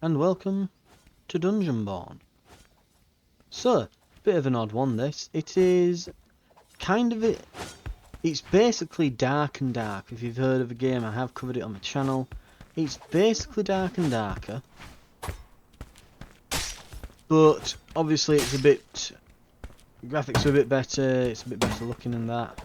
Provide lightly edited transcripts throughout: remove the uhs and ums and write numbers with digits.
and welcome to Dungeonborne. So, bit of an odd one this. It is kind of it's basically Dark and Dark. If you've heard of the game, I have covered it on my channel. It's basically Dark and Darker. But obviously it's a bit graphics are a bit better, it's a bit better looking than that.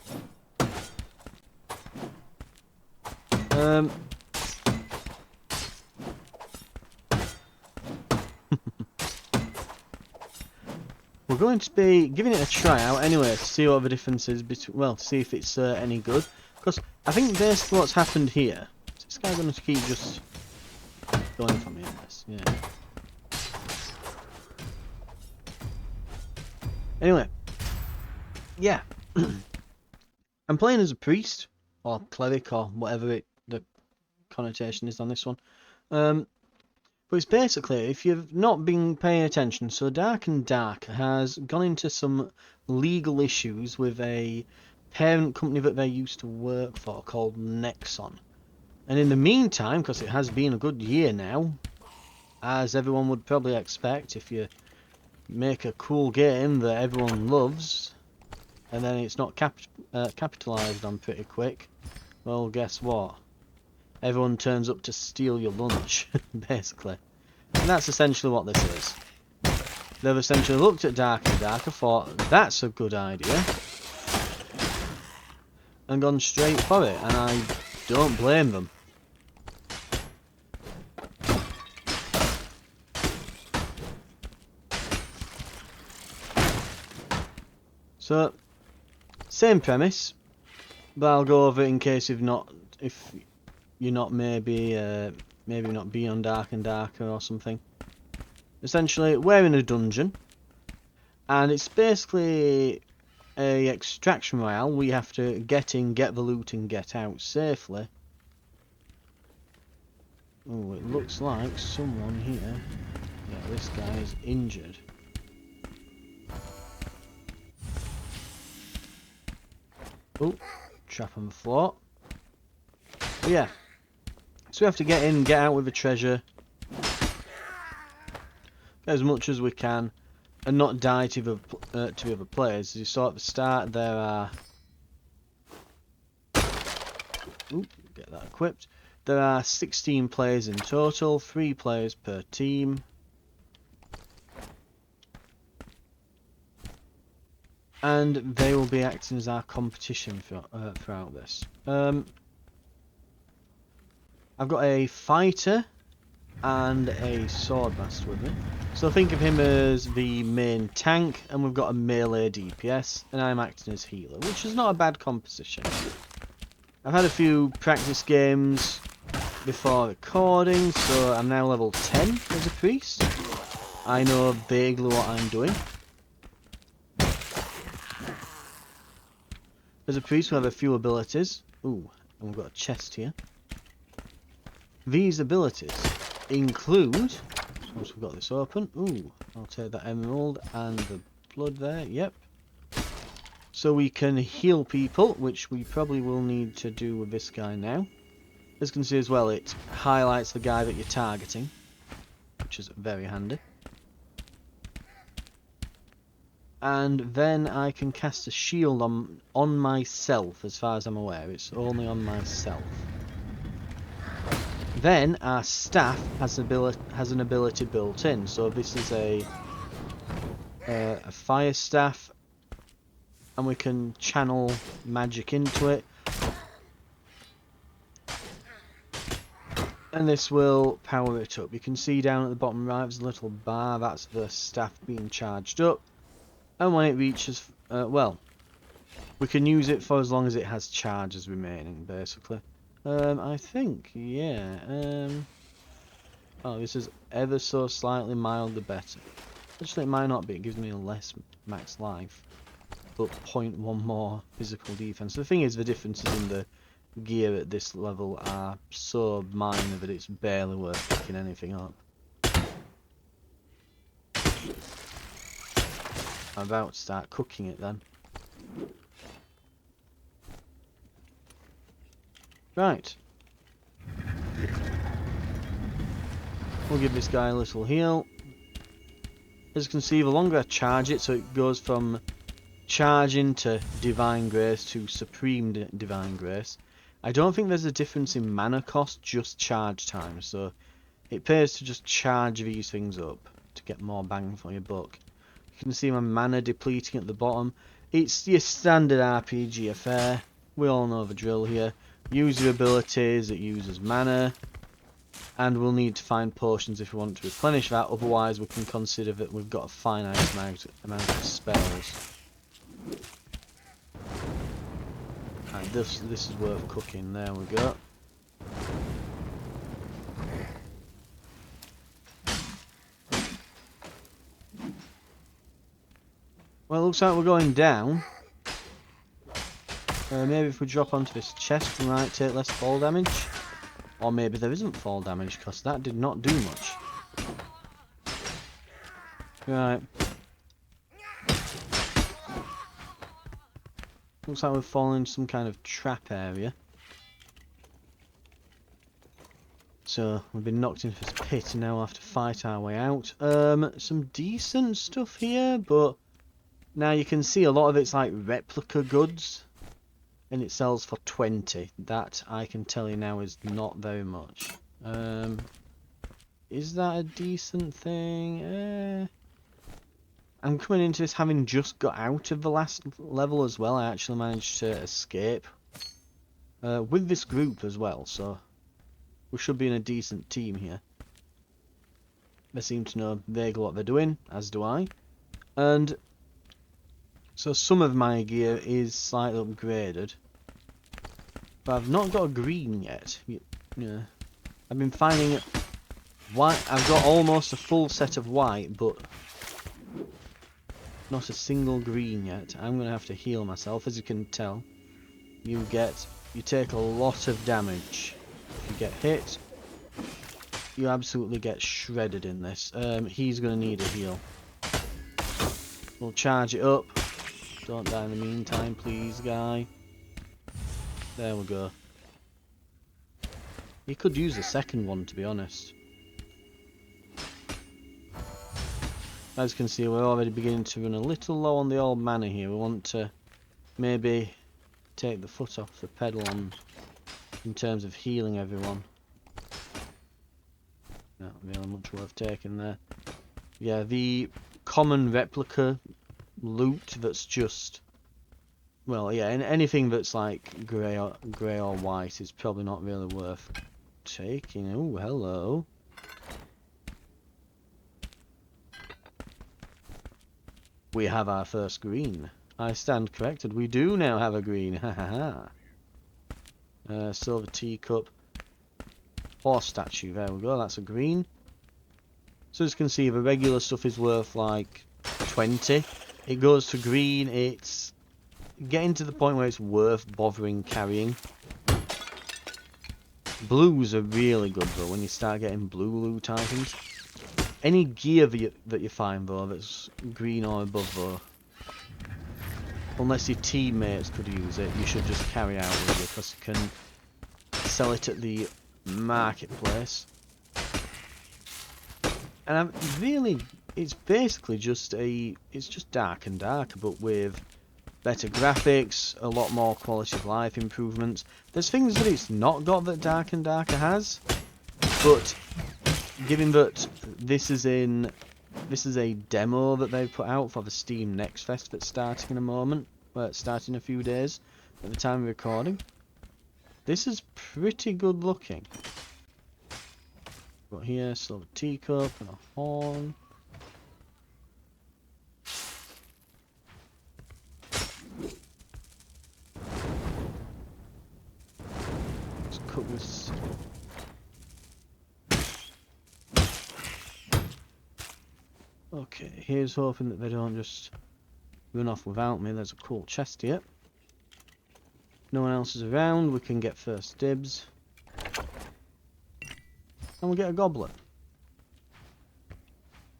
We're going to be giving it a try out anyway to see what the difference is between, well, to see if it's any good. Because I think basically what's happened here, is this guy going to keep just going for me on this? Yeah. Anyway, yeah. I'm playing as a priest, or cleric, or whatever the connotation is on this one. But it's basically, if you've not been paying attention, so Dark and Dark has gone into some legal issues with a parent company that they used to work for called Nexon. And in the meantime, because it has been a good year now, as everyone would probably expect, if you make a cool game that everyone loves, and then it's not capitalised on pretty quick, well, guess what? Everyone turns up to steal your lunch, basically. And that's essentially what this is. They've essentially looked at Dark and Darker, thought, that's a good idea, and gone straight for it, and I don't blame them. So, same premise, but I'll go over it in case if you're not maybe not beyond Dark and Darker or something. Essentially, we're in a dungeon, and it's basically a extraction royale. We have to get in, get the loot, and get out safely. Oh, it looks like someone here. Yeah, this guy is injured. Oh, trap on the floor. But yeah. So we have to get in, get out with the treasure, as much as we can, and not die to the other players. As you saw at the start, there are... Oop, get that equipped. There are 16 players in total, 3 players per team. And they will be acting as our competition throughout this. I've got a fighter and a swordmaster with me. So think of him as the main tank, and we've got a melee DPS, and I'm acting as healer, which is not a bad composition. I've had a few practice games before recording, so I'm now level 10 as a priest. I know vaguely what I'm doing. As a priest, we have a few abilities. Ooh, and we've got a chest here. These abilities include, once we've got this open, ooh, I'll take that emerald and the blood there, yep. So we can heal people, which we probably will need to do with this guy now. As you can see as well, it highlights the guy that you're targeting, which is very handy. And then I can cast a shield on myself, as far as I'm aware. It's only on myself. Then our staff has an ability built in. So this is a fire staff, and we can channel magic into it. And this will power it up. You can see down at the bottom right, there's a little bar. That's the staff being charged up. And when it reaches, well, we can use it for as long as it has charges remaining, basically. I think, yeah. Oh, this is ever so slightly mildly better. Actually, it might not be. It gives me less max life, but 0.1 more physical defense. The thing is, the differences in the gear at this level are so minor that it's barely worth picking anything up. I'm about to start cooking it then. Right. We'll give this guy a little heal. As you can see, the longer I charge it, so it goes from charging to Divine Grace to Supreme Divine Grace. I don't think there's a difference in mana cost, just charge time, so it pays to just charge these things up to get more bang for your buck. You can see my mana depleting at the bottom. It's your standard RPG affair. We all know the drill here. Use your abilities, it uses mana. And we'll need to find potions if we want to replenish that, otherwise we can consider that we've got a finite amount of spells. Right, this is worth cooking, there we go. Well, it looks like we're going down. Maybe if we drop onto this chest we might take less fall damage. Or maybe there isn't fall damage, because that did not do much. Right. Looks like we've fallen into some kind of trap area. So, we've been knocked into this pit and now we'll have to fight our way out. Some decent stuff here, but now you can see a lot of it's like replica goods. And it sells for 20. That, I can tell you now, is not very much. Is that a decent thing? I'm coming into this having just got out of the last level as well. I actually managed to escape. With this group as well, so we should be in a decent team here. They seem to know vaguely what they're doing, as do I. And so some of my gear is slightly upgraded. But I've not got a green yet. Yeah. I've been finding white. I've got almost a full set of white, but not a single green yet. I'm going to have to heal myself. As you can tell, you take a lot of damage. If you get hit, you absolutely get shredded in this. He's going to need a heal. We'll charge it up. Don't die in the meantime, please, guy. There we go. You could use the second one, to be honest. As you can see, we're already beginning to run a little low on the old mana here. We want to maybe take the foot off the pedal in terms of healing everyone. Not really much worth taking there. Yeah, the common replica loot that's just... Well, yeah, anything that's like grey or white is probably not really worth taking. Oh, hello. We have our first green. I stand corrected. We do now have a green. Ha ha ha. Silver teacup. Horse statue. There we go. That's a green. So as you can see, the regular stuff is worth like 20. It goes to green. It's getting to the point where it's worth bothering carrying. Blues are really good though when you start getting blue loot items. Any gear that you find though that's green or above though, unless your teammates could use it, you should just carry out with it because you can sell it at the marketplace. And it's basically just it's just Dark and Darker, but with better graphics, a lot more quality of life improvements. There's things that it's not got that Dark and Darker has, but given that this is a demo that they've put out for the Steam Next Fest that's starting in a moment, well, it's starting in a few days at the time of recording. This is pretty good looking. Got here silver teacup and a horn. Let's cook this. Okay, here's hoping that they don't just run off without me. There's a cool chest here. No one else is around, we can get first dibs. And we'll get a goblet.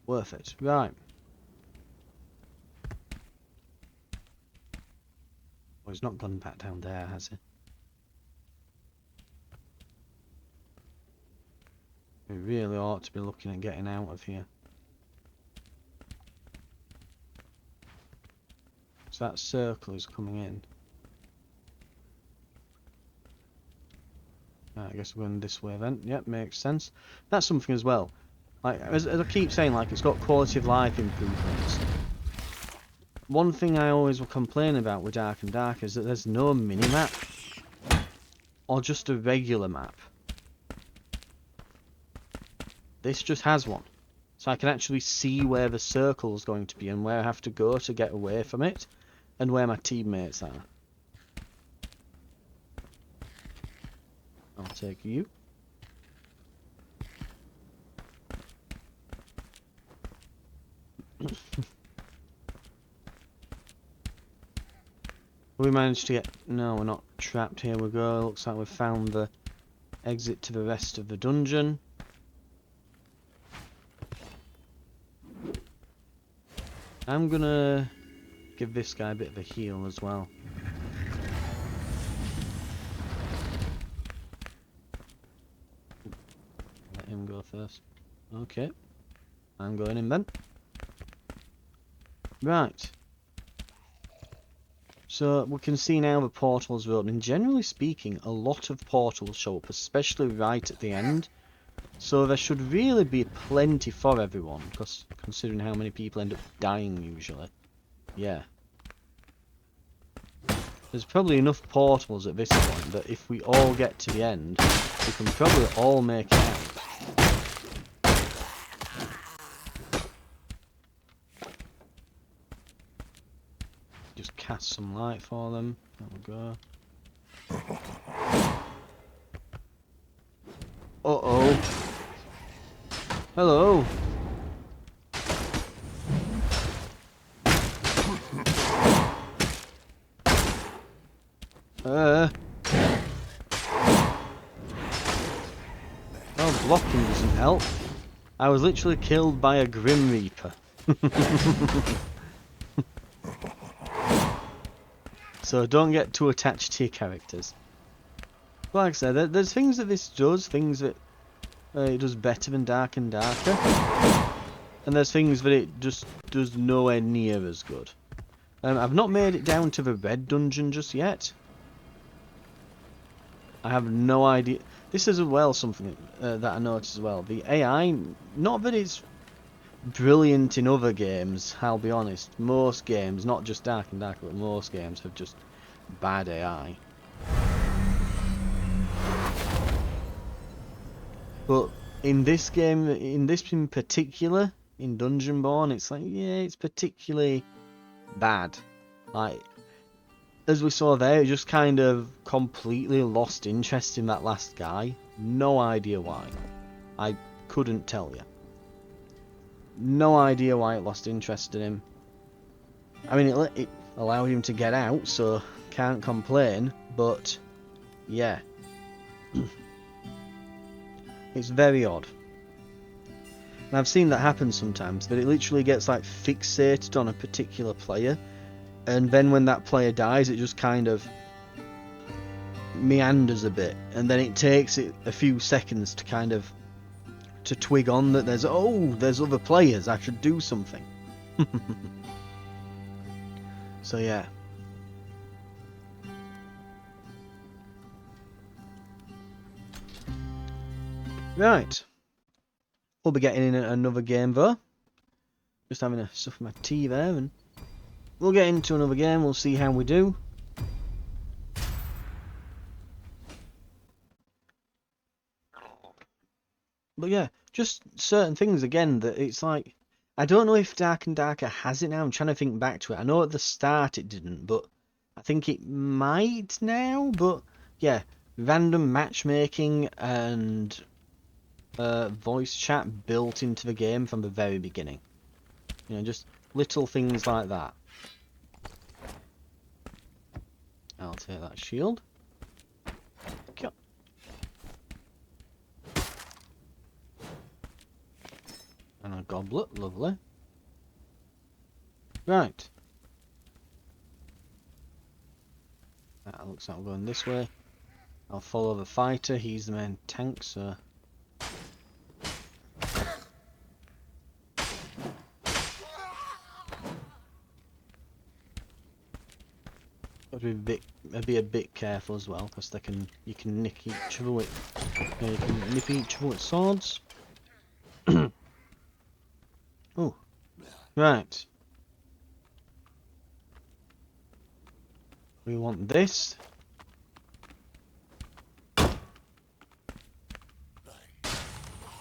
Worth it. Right. Oh, he's not gone back down there, has he? We really ought to be looking at getting out of here. So that circle is coming in. Right, I guess we're going this way then. Yep, makes sense. That's something as well. Like as I keep saying, like it's got quality of life improvements. One thing I always will complain about with Dark and Dark is that there's no mini-map. Or just a regular map. This just has one. So I can actually see where the circle is going to be and where I have to go to get away from it. And where my teammates are. I'll take you. We managed to get... No, we're not trapped. Here we go. Looks like we've found the exit to the rest of the dungeon. I'm gonna give this guy a bit of a heal as well. Let him go first. Okay. I'm going in then. Right. So we can see now the portals are open. Generally speaking, a lot of portals show up, especially right at the end. So there should really be plenty for everyone, because considering how many people end up dying usually. Yeah. There's probably enough portals at this point that if we all get to the end, we can probably all make it out. Just cast some light for them. There we go. Uh-oh. Hello. Oh, blocking doesn't help. I was literally killed by a Grim Reaper. So don't get too attached to your characters. But like I said, there's things that this does, things that it does better than Dark and Darker. And there's things that it just does nowhere near as good. I've not made it down to the red dungeon just yet. I have no idea. This is as well something that I noticed as well. The AI, not that it's brilliant in other games, I'll be honest. Most games, not just Dark and Darker, but most games have just bad AI. But in this game, in this in particular, in Dungeonborne, it's like, yeah, it's particularly bad. Like, as we saw there, it just kind of completely lost interest in that last guy. No idea why. I couldn't tell you. No idea why it lost interest in him. I mean, it allowed him to get out, so can't complain, but yeah. It's very odd. And I've seen that happen sometimes, that it literally gets like fixated on a particular player, and then when that player dies, it just kind of meanders a bit, and then it takes it a few seconds to kind of to twig on that there's other players, I should do something. So yeah. Right. We'll be getting in another game though. Just having a sip of my tea there, and we'll get into another game, we'll see how we do. But yeah, just certain things again that it's like, I don't know if Dark and Darker has it now. I'm trying to think back to it. I know at the start it didn't, but I think it might now. But yeah, random matchmaking and voice chat built into the game from the very beginning. You know, just little things like that. I'll take that shield. Okay. And a goblet, lovely. Right. That looks like we're going this way. I'll follow the fighter, he's the main tank, so... Got to be a bit careful as well, because you can nick each other with, you can nip each other with swords. Oh, right. We want this.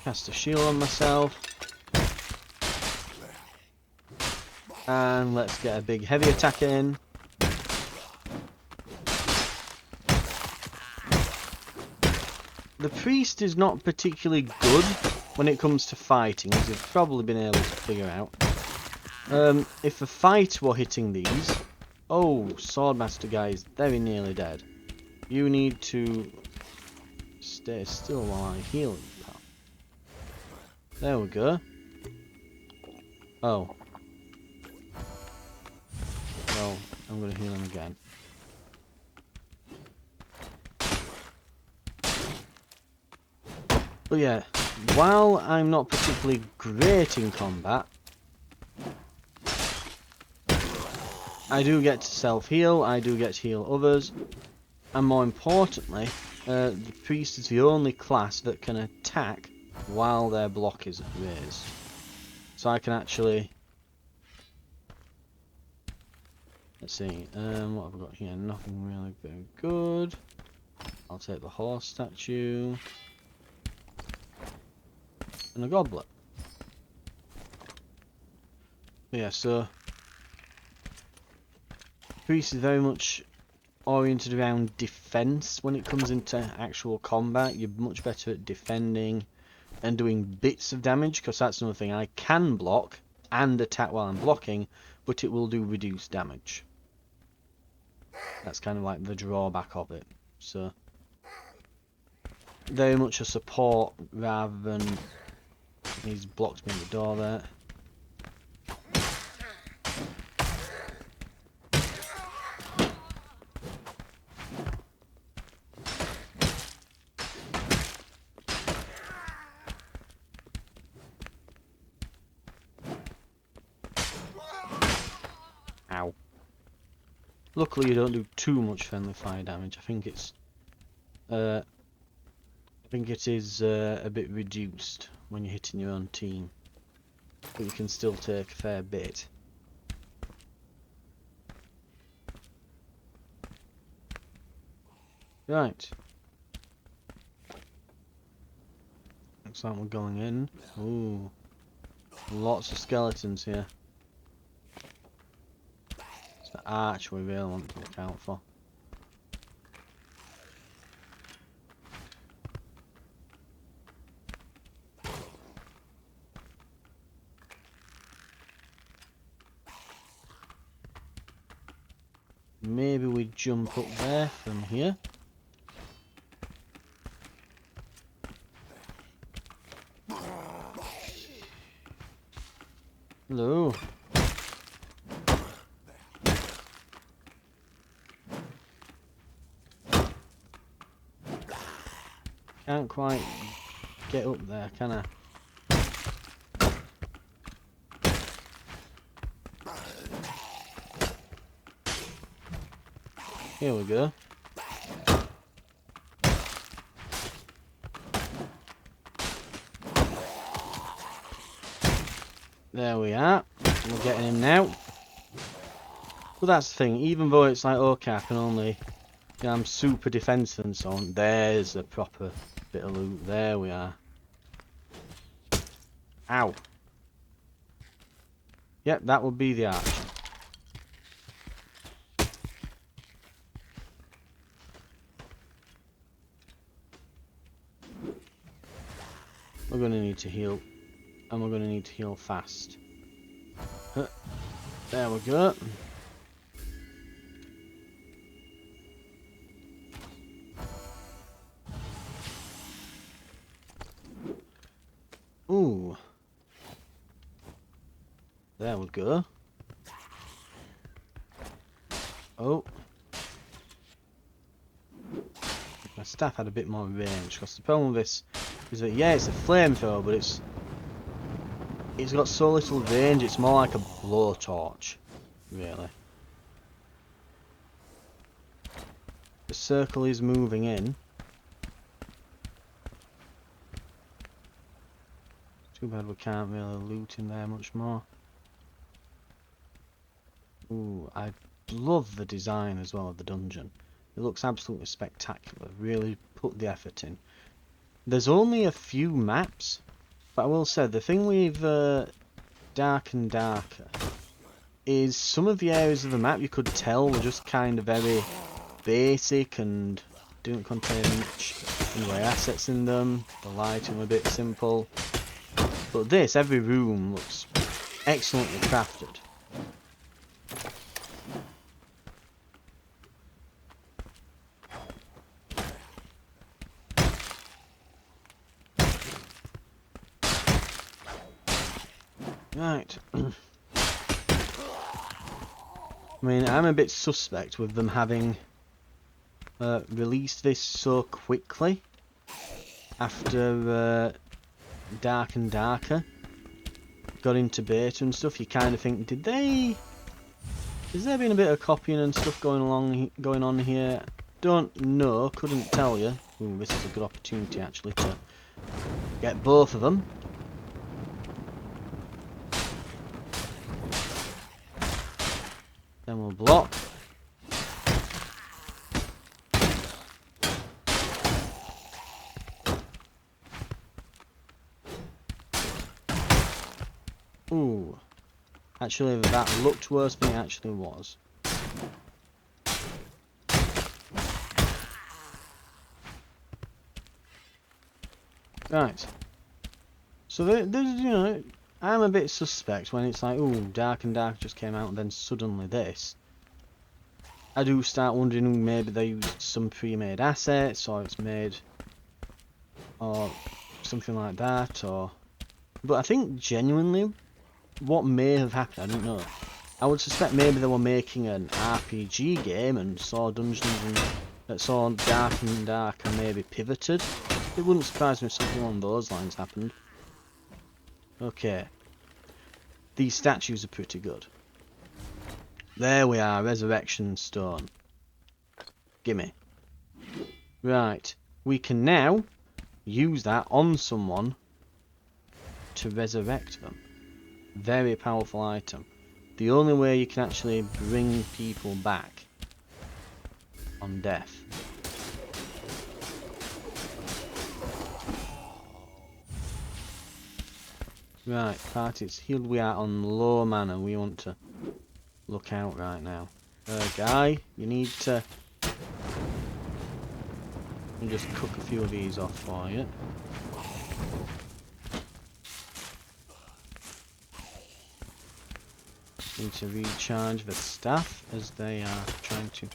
Cast a shield on myself. And let's get a big heavy attack in. The priest is not particularly good when it comes to fighting, as you've probably been able to figure out. If a fight were hitting these... Oh, Swordmaster guy is very nearly dead. You need to stay still while I heal you, pal. There we go. Oh. Well, I'm going to heal him again. But yeah, while I'm not particularly great in combat, I do get to self-heal, I do get to heal others, and more importantly, the priest is the only class that can attack while their block is raised. So I can actually... Let's see, what have I got here? Nothing really very good. I'll take the horse statue. And a goblet. But yeah, so... Priest is very much oriented around defense when it comes into actual combat. You're much better at defending and doing bits of damage, because that's another thing. I can block and attack while I'm blocking, but it will do reduced damage. That's kind of like the drawback of it. So very much a support rather than... He's blocked me in the door there. Ow. Luckily you don't do too much friendly fire damage. I think it is a bit reduced when you're hitting your own team, but you can still take a fair bit. Right. Looks like we're going in. Ooh. Lots of skeletons here. It's the arch we really want to look out for. Maybe we jump up there from here. Hello. Can't quite get up there, can I? Here we go. There we are. We're getting him now. Well, that's the thing. Even though it's like, okay, I can only... You know, I'm super defensive and so on. There's a proper bit of loot. There we are. Ow. Yep, that would be the arch. We're going to need to heal. And we're going to need to heal fast. There we go. Ooh. There we go. Oh. My staff had a bit more range, because the problem with this is that, yeah, it's a flamethrower, but it's got so little range, it's more like a blowtorch, really. the circle is moving in. Too bad we can't really loot in there much more. Ooh, I love the design as well of the dungeon. It looks absolutely spectacular. Really put the effort in. There's only a few maps, but I will say the thing with Dark and Darker is some of the areas of the map you could tell were just kind of very basic and didn't contain much anyway assets in them. The lighting were a bit simple. But this, every room looks excellently crafted. Right. I mean, I'm a bit suspect with them having released this so quickly after Dark and Darker got into beta and stuff. You kind of think, has there been a bit of copying and stuff going on here? Don't know, couldn't tell you. Ooh, this is a good opportunity actually to get both of them. Then we'll block. Ooh. Actually, that looked worse than it actually was. Right. So there's, you know, I'm a bit suspect when it's like, ooh, Dark and Dark just came out and then suddenly this. I do start wondering maybe they used some pre-made assets or it's made or something like that, or but I think genuinely what may have happened, I don't know. I would suspect maybe they were making an RPG game and saw saw Dark and Dark and maybe pivoted. It wouldn't surprise me if something along those lines happened. Okay. These statues are pretty good. There we are, Resurrection Stone. Gimme. Right. We can now use that on someone to resurrect them. Very powerful item. The only way you can actually bring people back on death. Right, party's healed. We are on low mana. We want to look out right now. Guy, you need to... I'll just cook a few of these off for you. Need to recharge the staff as they are trying to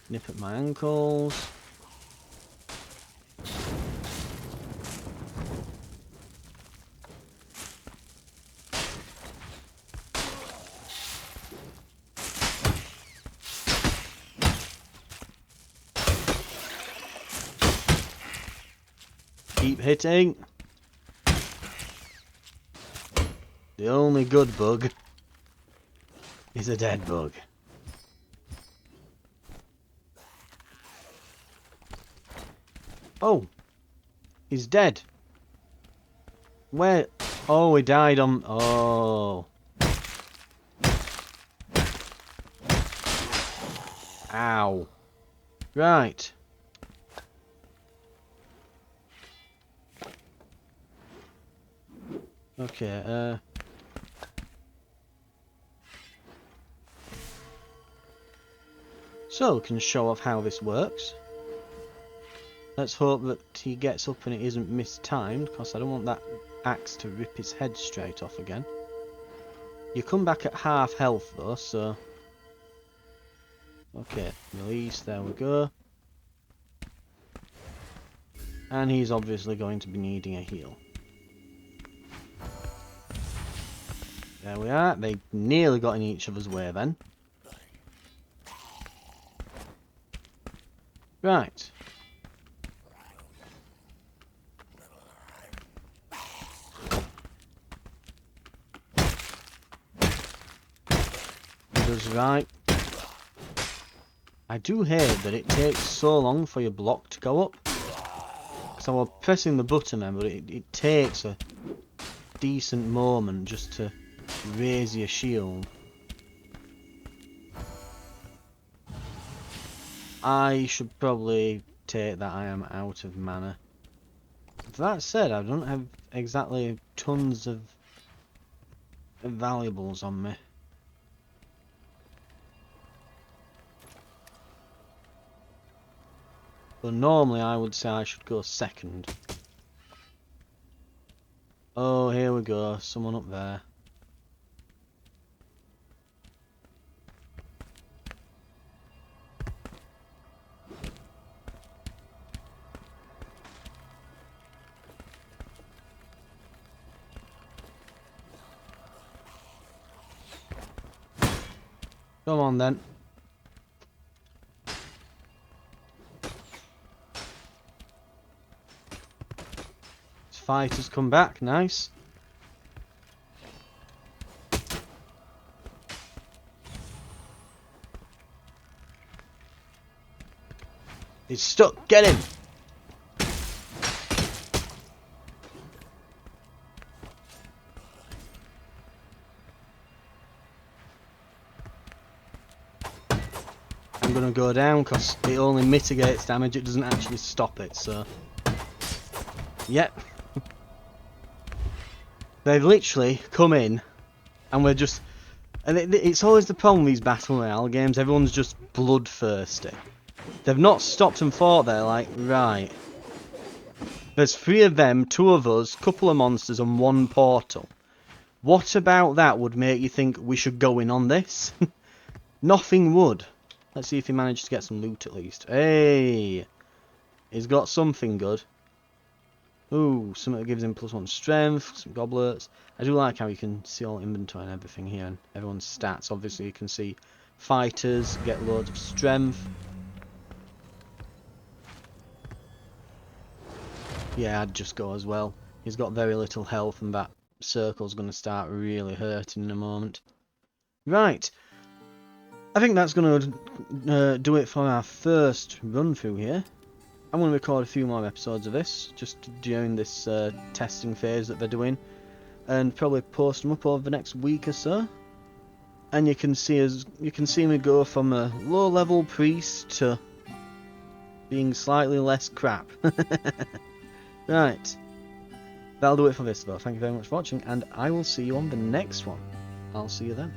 nip at my ankles. Keep hitting. The only good bug is a dead bug. Oh, he's dead. Where? Oh, he died on... Oh. Ow. Right. Okay, so we can show off how this works. Let's hope that he gets up and it isn't mistimed, because I don't want that axe to rip his head straight off again. You come back at half health though, so... Okay, release, there we go. And he's obviously going to be needing a heal. There we are, they nearly got in each other's way then. Right. Does right. I do hate that it takes so long for your block to go up. So I was pressing the button then, but it takes a decent moment just to raise your shield. I should probably take that I am out of mana. That said, I don't have exactly tons of valuables on me. But normally I would say I should go second. Oh, here we go. Someone up there. Come on then. This fighter's come back. Nice. He's stuck. Get him. I'm gonna go down because it only mitigates damage, it doesn't actually stop it, so... Yep. They've literally come in, and we're just... And it's always the problem with these Battle Royale games, everyone's just bloodthirsty. They've not stopped and fought there, like, right. There's 3 of them, 2 of us, couple of monsters and 1 portal. What about that would make you think we should go in on this? Nothing would. Let's see if he managed to get some loot at least. Hey! He's got something good. Ooh, something that gives him +1 strength, some goblets. I do like how you can see all inventory and everything here, and everyone's stats. Obviously you can see fighters get loads of strength. Yeah, I'd just go as well. He's got very little health and that circle's going to start really hurting in a moment. Right. I think that's going to do it for our first run through here. I'm going to record a few more episodes of this, just during this testing phase that they're doing, and probably post them up over the next week or so. And you can see me go from a low-level priest to being slightly less crap. Right, that'll do it for this though. Thank you very much for watching, and I will see you on the next one. I'll see you then.